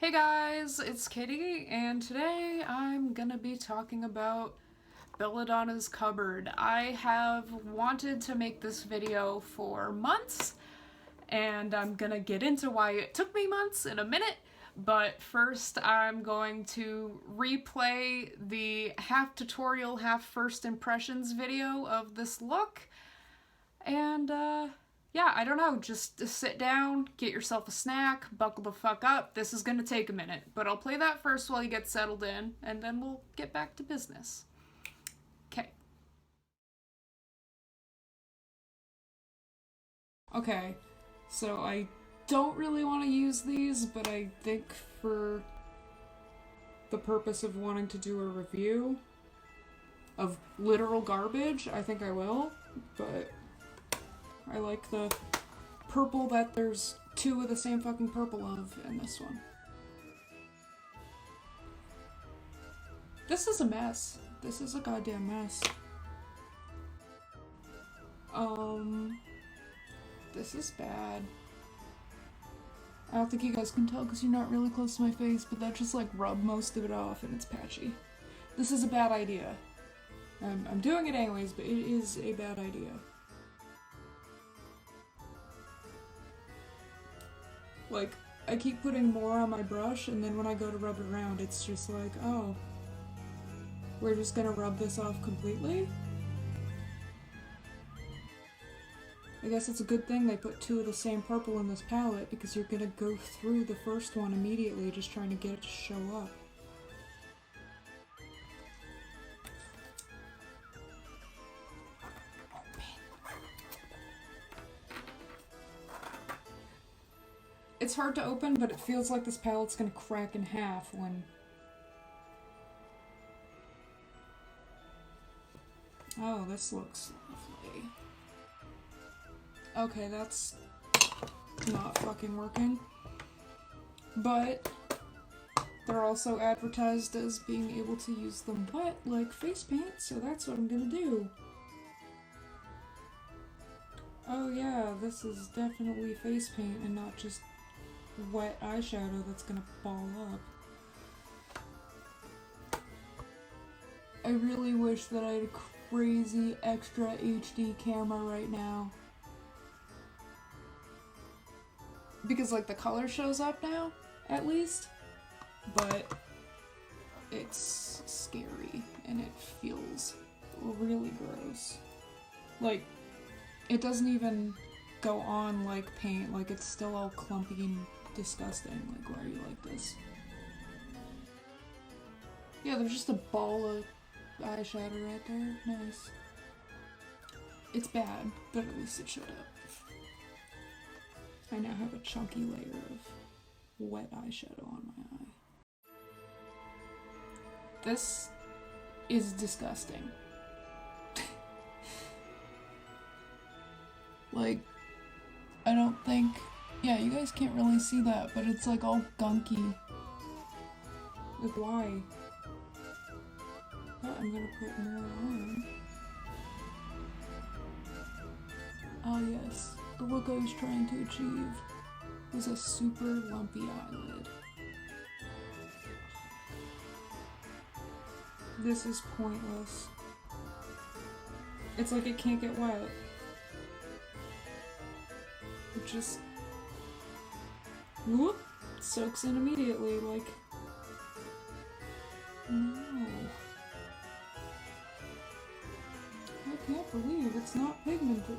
Hey guys, it's Kitty, and today I'm gonna be talking about Belladonna's cupboard. I have wanted to make this video for months, and I'm gonna get into why it took me months in a minute, but first I'm going to replay the half tutorial, half first impressions video of this look, and yeah, I don't know, just sit down, get yourself a snack, buckle the fuck up. This is gonna take a minute, but I'll play that first while you get settled in, and then we'll get back to business. Okay. Okay, so I don't really want to use these, but I think for the purpose of wanting to do a review of literal garbage, I think I will, but I like the purple that there's two of the same fucking purple of in this one. This is a mess. This is a goddamn mess. This is bad. I don't think you guys can tell because you're not really close to my face, but that just like rubbed most of it off and it's patchy. This is a bad idea. I'm doing it anyways, but it is a bad idea. Like, I keep putting more on my brush, and then when I go to rub it around, it's just like, oh, we're just gonna rub this off completely? I guess it's a good thing they put two of the same purple in this palette, because you're gonna go through the first one immediately just trying to get it to show up. It's hard to open, but it feels like this palette's gonna crack in half when... Oh, this looks lovely. Okay, that's not fucking working. But they're also advertised as being able to use them wet like face paint, so that's what I'm gonna do. Oh yeah, this is definitely face paint and not just wet eyeshadow that's gonna ball up. I really wish that I had a crazy extra HD camera right now. Because like the color shows up now, at least, but it's scary and it feels really gross. Like, it doesn't even go on like paint, like it's still all clumpy and disgusting. Like, why are you like this? Yeah, there's just a ball of eyeshadow right there. Nice. It's bad, but at least it showed up. I now have a chunky layer of wet eyeshadow on my eye. This is disgusting. Like, I don't think... Yeah, you guys can't really see that, but it's like all gunky. Like, why? But I'm gonna put more on. Ah yes, the look I was trying to achieve was a super lumpy eyelid. This is pointless. It's like it can't get wet. It just... whoop! Soaks in immediately, like... No. I can't believe it's not pigmented.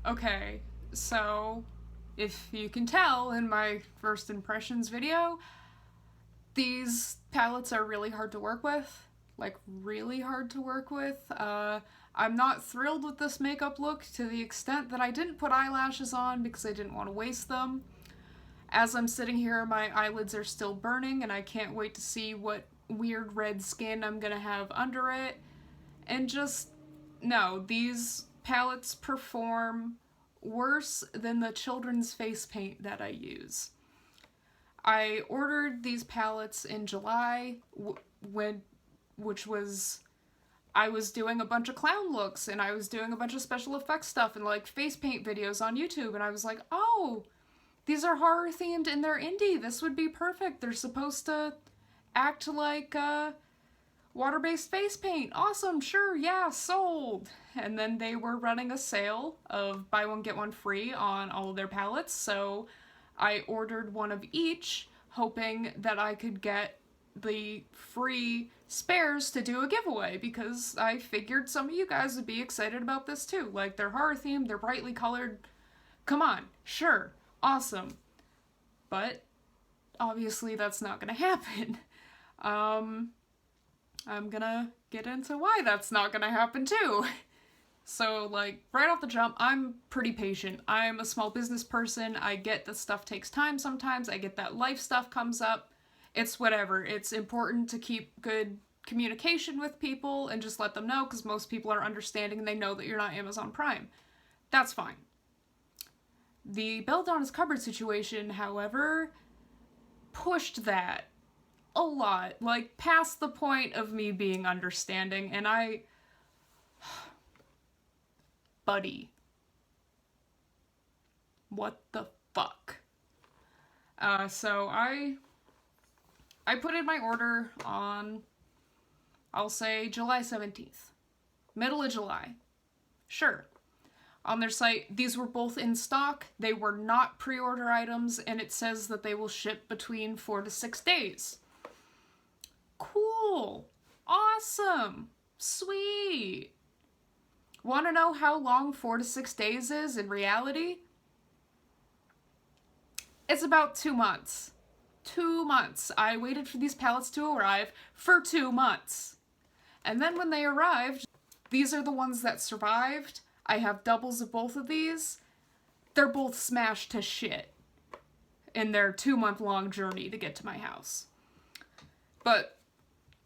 Okay, so if you can tell in my first impressions video, these palettes are really hard to work with. Like, really hard to work with. I'm not thrilled with this makeup look to the extent that I didn't put eyelashes on because I didn't want to waste them. As I'm sitting here, my eyelids are still burning, and I can't wait to see what weird red skin I'm gonna have under it. And just, no, these palettes perform worse than the children's face paint that I use. I ordered these palettes in July, which was, I was doing a bunch of clown looks, and I was doing a bunch of special effects stuff and like face paint videos on YouTube, and I was like, oh, these are horror themed and they're indie. This would be perfect. They're supposed to act like water-based face paint. Awesome, sure, yeah, sold. And then they were running a sale of buy one, get one free on all of their palettes, so I ordered one of each, hoping that I could get the free spares to do a giveaway, because I figured some of you guys would be excited about this too. Like, they're horror themed, they're brightly colored. Come on, sure, awesome. But obviously that's not gonna happen. I'm gonna get into why that's not gonna happen too. So, like, right off the jump, I'm pretty patient. I'm a small business person. I get that stuff takes time sometimes. I get that life stuff comes up. It's whatever. It's important to keep good communication with people and just let them know, because most people are understanding and they know that you're not Amazon Prime. That's fine. The Belladonna's cupboard situation, however, pushed that a lot. Like, past the point of me being understanding, and I... Buddy. What the fuck? So I put in my order on, I'll say, July 17th. Middle of July. Sure. On their site, these were both in stock. They were not pre-order items, and it says that they will ship between 4 to 6 days. Cool. Awesome. Sweet. Want to know how long 4 to 6 days is in reality? It's about 2 months. 2 months. I waited for these palettes to arrive for 2 months. And then when they arrived, these are the ones that survived. I have doubles of both of these. They're both smashed to shit in their 2-month-long journey to get to my house. But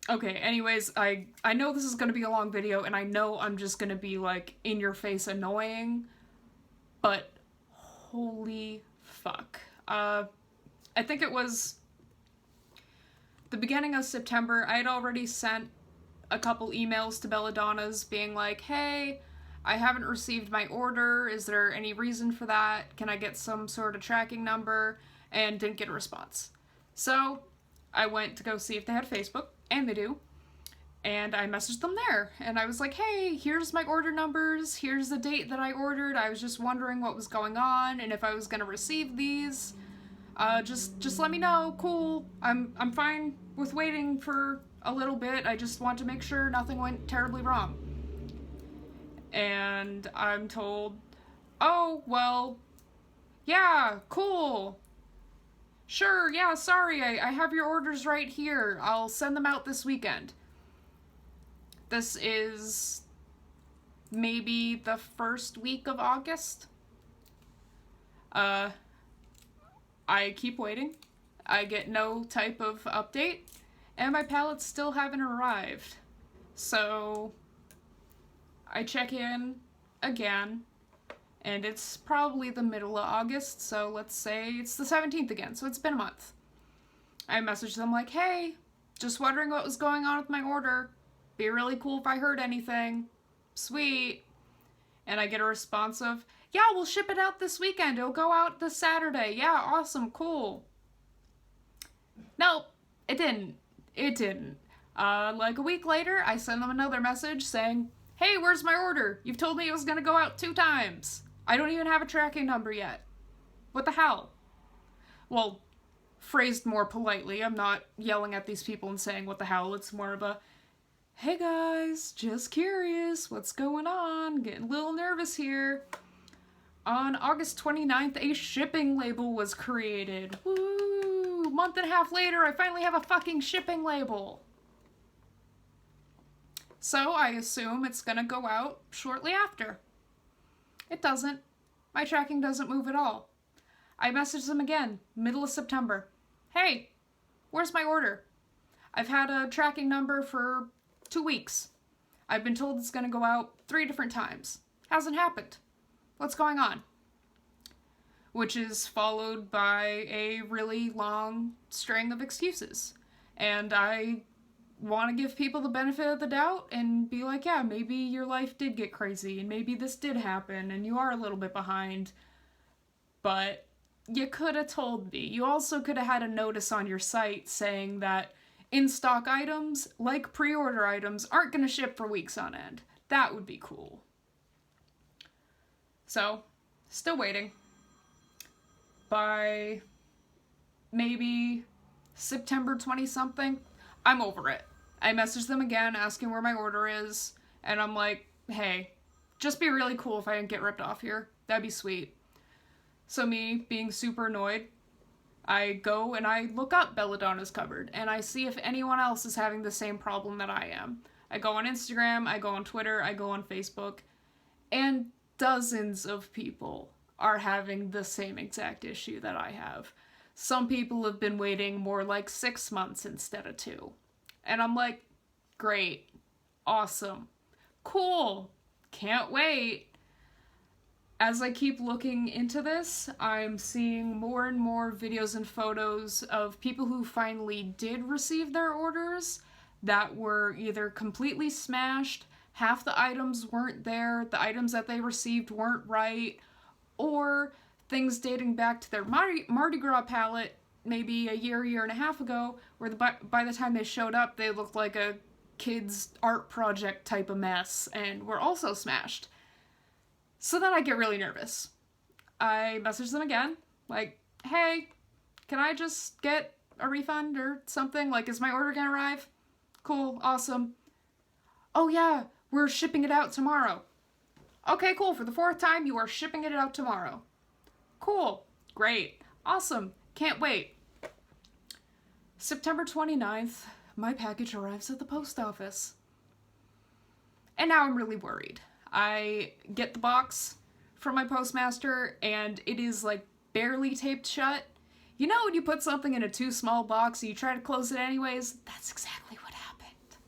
okay, anyways, I know this is going to be a long video, and I know I'm just going to be, like, in-your-face annoying, but holy fuck. I think it was the beginning of September. I had already sent a couple emails to Belladonna's being like, hey, I haven't received my order. Is there any reason for that? Can I get some sort of tracking number? And didn't get a response. So I went to go see if they had Facebook. And they do. And I messaged them there. And I was like, hey, here's my order numbers. Here's the date that I ordered. I was just wondering what was going on and if I was going to receive these. Just let me know. Cool. I'm fine with waiting for a little bit. I just want to make sure nothing went terribly wrong. And I'm told, oh, well, yeah, cool. Sure, yeah, sorry, I have your orders right here. I'll send them out this weekend. This is maybe the first week of August. I keep waiting. I get no type of update, and my palettes still haven't arrived. So I check in again. And it's probably the middle of August, so let's say it's the 17th again, so it's been a month. I messaged them like, hey, just wondering what was going on with my order. Be really cool if I heard anything. Sweet. And I get a response of, yeah, we'll ship it out this weekend. It'll go out this Saturday. Yeah, awesome, cool. Nope, it didn't. It didn't. Like a week later, I send them another message saying, hey, where's my order? You've told me it was gonna go out 2 times. I don't even have a tracking number yet. What the hell? Well, phrased more politely, I'm not yelling at these people and saying what the hell. It's more of a, hey guys, just curious, what's going on? Getting a little nervous here. On August 29th, a shipping label was created. Woo! Month and a half later, I finally have a fucking shipping label. So I assume it's gonna go out shortly after. It doesn't. My tracking doesn't move at all. I messaged them again, middle of September. Hey, where's my order? I've had a tracking number for 2 weeks. I've been told it's going to go out 3 different times. Hasn't happened. What's going on? Which is followed by a really long string of excuses. And I want to give people the benefit of the doubt and be like, yeah, maybe your life did get crazy and maybe this did happen and you are a little bit behind. But you could have told me. You also could have had a notice on your site saying that in-stock items, like pre-order items, aren't going to ship for weeks on end. That would be cool. So, still waiting. By maybe September 20-something, I'm over it. I messaged them again asking where my order is, and I'm like, hey, just be really cool if I didn't get ripped off here. That'd be sweet. So me, being super annoyed, I go and I look up Belladonna's cupboard, and I see if anyone else is having the same problem that I am. I go on Instagram, I go on Twitter, I go on Facebook, and dozens of people are having the same exact issue that I have. Some people have been waiting more like 6 months instead of 2. And I'm like, great, awesome, cool, can't wait. As I keep looking into this, I'm seeing more and more videos and photos of people who finally did receive their orders that were either completely smashed, half the items weren't there, the items that they received weren't right, or things dating back to their Mardi Gras palette maybe a year and a half ago, where by the time they showed up, they looked like a kid's art project type of mess, and were also smashed. So then I get really nervous. I message them again, like, hey, can I just get a refund or something? Like, is my order gonna arrive? Cool, awesome. Oh yeah, we're shipping it out tomorrow. Okay, cool, for the 4th time, you are shipping it out tomorrow. Cool, great, awesome, can't wait. September 29th, my package arrives at the post office. And now I'm really worried. I get the box from my postmaster, and it is, like, barely taped shut. You know when you put something in a too small box and you try to close it anyways? That's exactly what happened.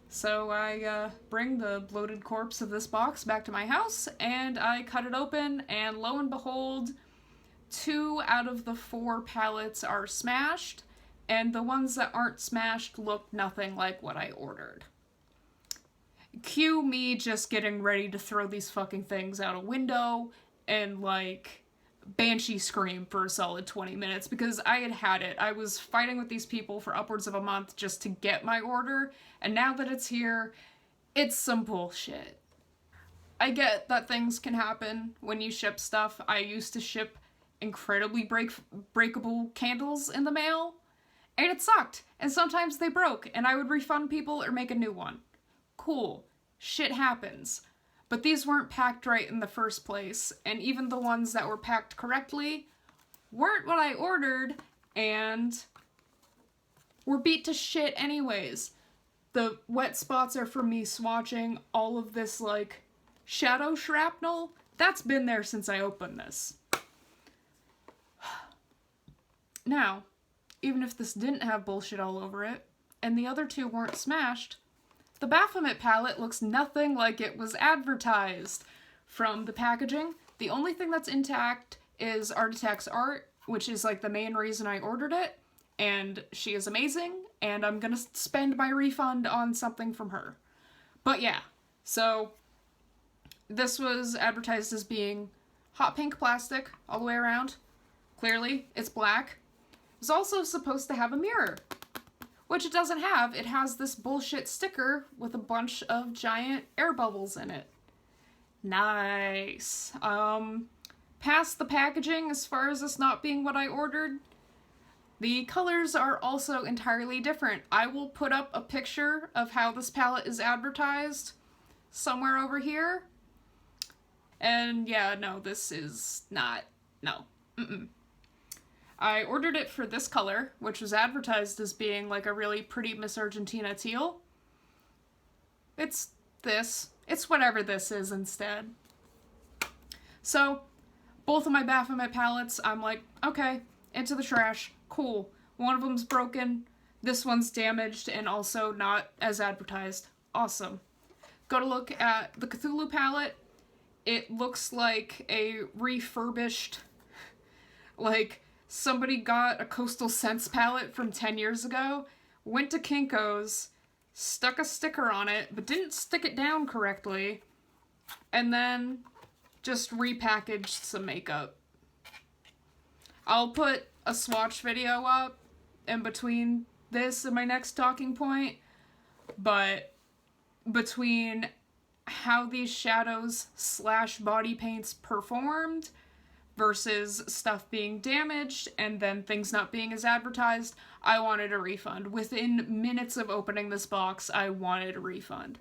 So I bring the bloated corpse of this box back to my house, and I cut it open, and lo and behold, 2 out of the 4 pallets are smashed, and the ones that aren't smashed look nothing like what I ordered. Cue me just getting ready to throw these fucking things out a window and, like, banshee scream for a solid 20 minutes, because I had had it. I was fighting with these people for upwards of a month just to get my order, and now that it's here, it's some bullshit. I get that things can happen when you ship stuff. I used to ship incredibly breakable candles in the mail, and it sucked, and sometimes they broke, and I would refund people or make a new one. Cool. Shit happens. But these weren't packed right in the first place, and even the ones that were packed correctly weren't what I ordered, and were beat to shit anyways. The wet spots are from me swatching all of this, like, shadow shrapnel. That's been there since I opened this. Now, even if this didn't have bullshit all over it, and the other 2 weren't smashed, the Baphomet palette looks nothing like it was advertised. From the packaging, the only thing that's intact is Artetak's art, which is, like, the main reason I ordered it, and she is amazing, and I'm gonna spend my refund on something from her. But yeah, so this was advertised as being hot pink plastic all the way around. Clearly, it's black. It was also supposed to have a mirror, which it doesn't have. It has this bullshit sticker with a bunch of giant air bubbles in it. Nice. Past the packaging, as far as this not being what I ordered, the colors are also entirely different. I will put up a picture of how this palette is advertised somewhere over here. And yeah, no, this is not, no. I ordered it for this color, which was advertised as being like a really pretty Miss Argentina teal. It's this. It's whatever this is instead. So, Both of my Baphomet palettes, I'm like, okay, into the trash, cool. One of them's broken, this one's damaged, and also not as advertised. Awesome. Go to look at the Cthulhu palette. It looks like a refurbished, like, somebody got a Coastal Scents palette from 10 years ago, went to Kinko's, stuck a sticker on it, but didn't stick it down correctly, and then just repackaged some makeup. I'll put a swatch video up in between this and my next talking point, but between how these shadows / body paints performed versus stuff being damaged and then things not being as advertised, I wanted a refund. Within minutes of opening this box, I wanted a refund.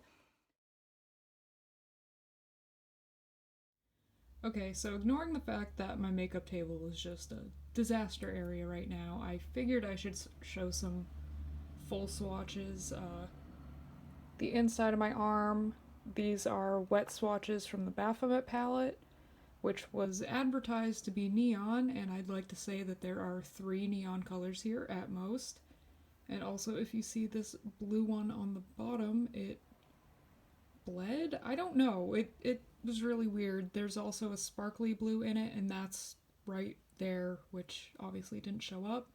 Okay, so ignoring the fact that my makeup table is just a disaster area right now, I figured I should show some full swatches. The inside of my arm, these are wet swatches from the Baphomet palette, which was advertised to be neon, and I'd like to say that there are 3 neon colors here at most. And also, if you see this blue one on the bottom, it bled? I don't know. It was really weird. There's also a sparkly blue in it, and that's right there, which obviously didn't show up.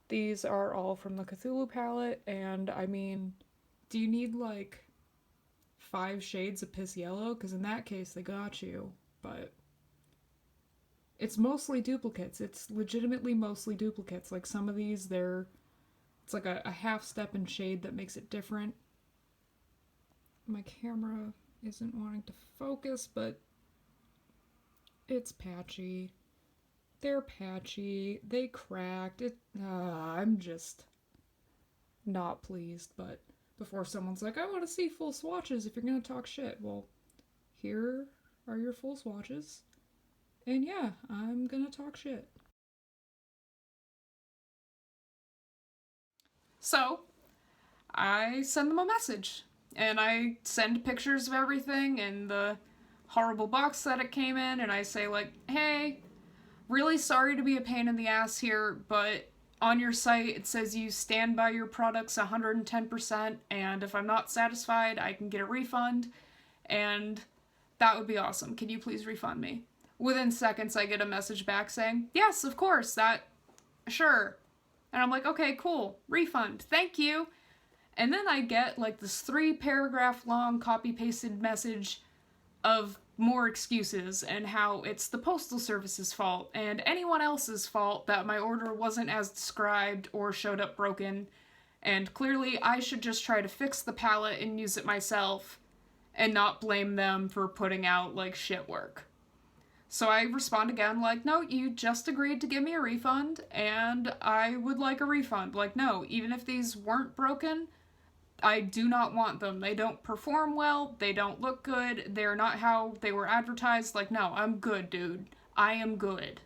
These are all from the Cthulhu palette, and I mean, do you need like 5 shades of piss yellow? Because in that case, they got you. But it's mostly duplicates. It's legitimately mostly duplicates. Like some of these, it's like a half step in shade that makes it different. My camera isn't wanting to focus, but it's patchy. They're patchy. They cracked. I'm just not pleased, but before someone's like, I want to see full swatches if you're gonna talk shit. Well, here are your full swatches. And yeah, I'm gonna talk shit. So, I send them a message. And I send pictures of everything and the horrible box that it came in, and I say like, hey, really sorry to be a pain in the ass here, but on your site it says you stand by your products 110%, and if I'm not satisfied, I can get a refund, and that would be awesome. Can you please refund me? Within seconds, I get a message back saying, yes, of course, sure. And I'm like, okay, cool, refund, thank you. And then I get like this 3-paragraph long copy-pasted message of more excuses and how it's the Postal Service's fault and anyone else's fault that my order wasn't as described or showed up broken, and clearly I should just try to fix the palette and use it myself and not blame them for putting out like shit work. So I respond again like, no, you just agreed to give me a refund and I would like a refund. Like, no, even if these weren't broken, I do not want them. They don't perform well, they don't look good, they're not how they were advertised. Like, no, I'm good, dude. I am good.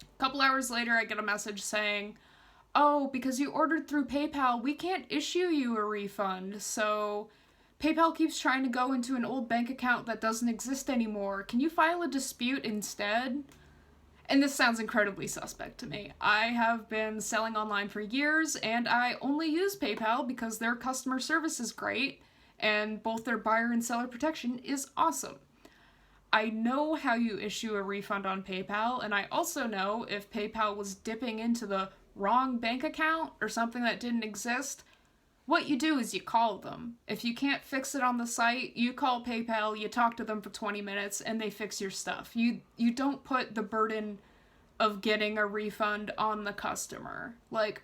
A couple hours later, I get a message saying, oh, because you ordered through PayPal, we can't issue you a refund, so PayPal keeps trying to go into an old bank account that doesn't exist anymore. Can you file a dispute instead? And this sounds incredibly suspect to me. I have been selling online for years, and I only use PayPal because their customer service is great, and both their buyer and seller protection is awesome. I know how you issue a refund on PayPal, and I also know if PayPal was dipping into the wrong bank account or something that didn't exist, what you do is you call them. If you can't fix it on the site, you call PayPal, you talk to them for 20 minutes, and they fix your stuff. You don't put the burden of getting a refund on the customer. Like,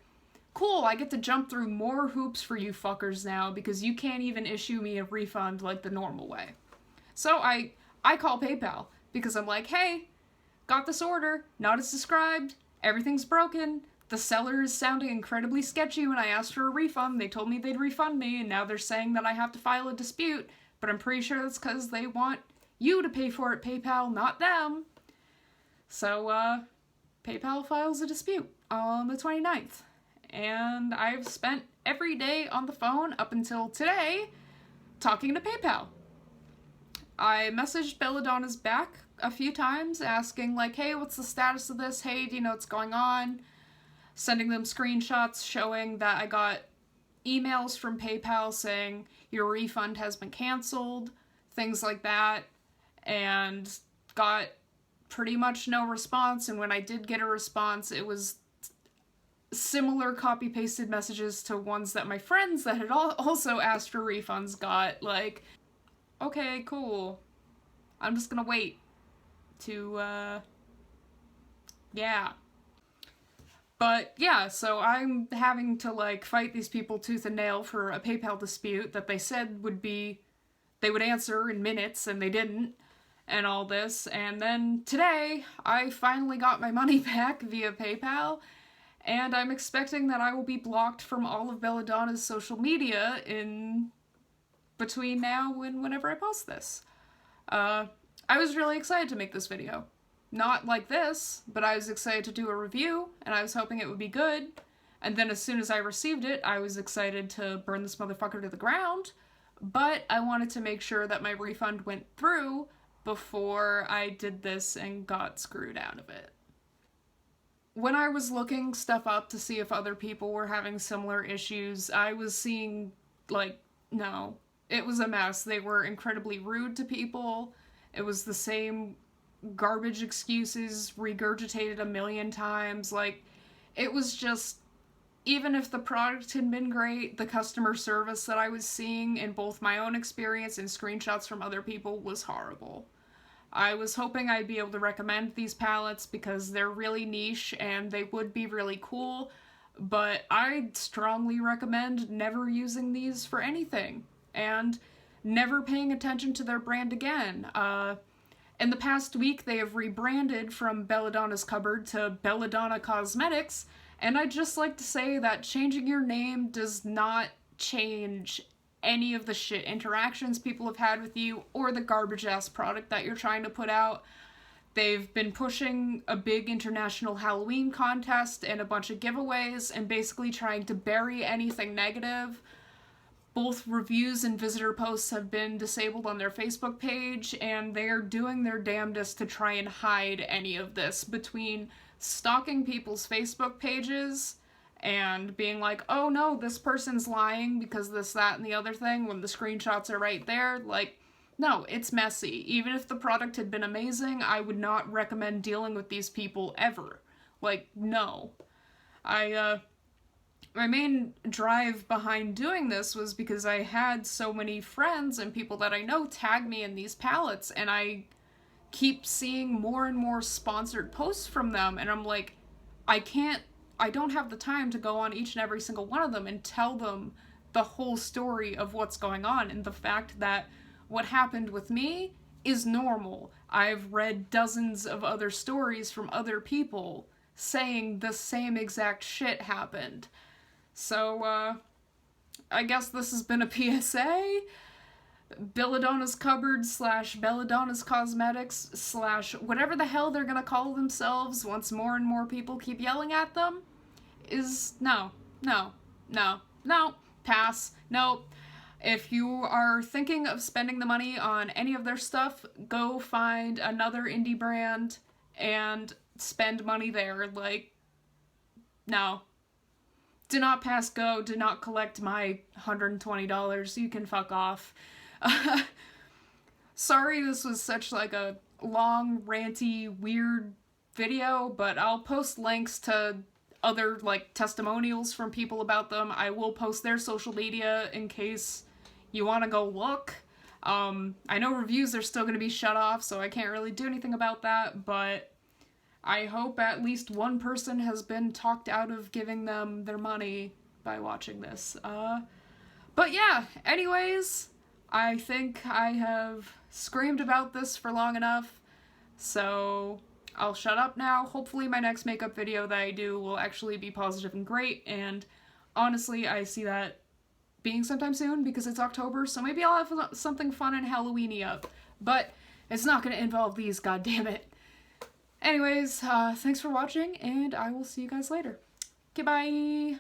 cool, I get to jump through more hoops for you fuckers now because you can't even issue me a refund like the normal way. So I call PayPal because I'm like, hey, got this order, not as described, everything's broken. The seller is sounding incredibly sketchy when I asked for a refund. They told me they'd refund me, and now they're saying that I have to file a dispute, but I'm pretty sure that's because they want you to pay for it, PayPal, not them. So, PayPal files a dispute on the 29th, and I've spent every day on the phone up until today talking to PayPal. I messaged Belladonna's back a few times asking like, hey, what's the status of this? Hey, do you know what's going on? Sending them screenshots showing that I got emails from PayPal saying your refund has been canceled, things like that, and got pretty much no response. And when I did get a response, it was similar copy-pasted messages to ones that my friends that had also asked for refunds got. Like, okay, cool. I'm just gonna wait to, yeah. But yeah, so I'm having to like fight these people tooth and nail for a PayPal dispute that they said they would answer in minutes, and they didn't, and all this. And then today, I finally got my money back via PayPal, and I'm expecting that I will be blocked from all of Belladonna's social media in between now and whenever I post this. I was really excited to make this video. Not like this, but I was excited to do a review, and I was hoping it would be good. And then as soon as I received it, I was excited to burn this motherfucker to the ground. But I wanted to make sure that my refund went through before I did this and got screwed out of it. When I was looking stuff up to see if other people were having similar issues, I was seeing, like, no. It was a mess. They were incredibly rude to people. It was the same garbage excuses regurgitated a million times. Like, it was just, even if the product had been great, the customer service that I was seeing in both my own experience and screenshots from other people was horrible. I was hoping I'd be able to recommend these palettes because they're really niche and they would be really cool, but I'd strongly recommend never using these for anything and never paying attention to their brand again. In the past week, they have rebranded from Belladonna's Cupboard to Belladonna Cosmetics, and I'd just like to say that changing your name does not change any of the shit interactions people have had with you or the garbage-ass product that you're trying to put out. They've been pushing a big international Halloween contest and a bunch of giveaways and basically trying to bury anything negative. Both reviews and visitor posts have been disabled on their Facebook page, and they are doing their damnedest to try and hide any of this between stalking people's Facebook pages and being like, oh no, this person's lying because this, that, and the other thing when the screenshots are right there. Like, no, it's messy. Even if the product had been amazing, I would not recommend dealing with these people ever. Like, no. My main drive behind doing this was because I had so many friends and people that I know tag me in these palettes, and I keep seeing more and more sponsored posts from them, and I'm like, I don't have the time to go on each and every single one of them and tell them the whole story of what's going on, and the fact that what happened with me is normal. I've read dozens of other stories from other people saying the same exact shit happened. So, I guess this has been a PSA. Belladonna's Cupboard / Belladonna's Cosmetics / whatever the hell they're gonna call themselves once more and more people keep yelling at them is no, pass, nope. If you are thinking of spending the money on any of their stuff, go find another indie brand and spend money there. Like, no. Do not pass go, do not collect my $120, you can fuck off. Sorry this was such like a long, ranty, weird video, but I'll post links to other like testimonials from people about them. I will post their social media in case you want to go look. I know reviews are still going to be shut off, so I can't really do anything about that, but I hope at least one person has been talked out of giving them their money by watching this. But yeah, anyways, I think I have screamed about this for long enough, so I'll shut up now. Hopefully my next makeup video that I do will actually be positive and great, and honestly, I see that being sometime soon because it's October, so maybe I'll have something fun and Halloween-y up. But it's not gonna involve these, goddammit. Anyways, thanks for watching, and I will see you guys later. Okay, bye!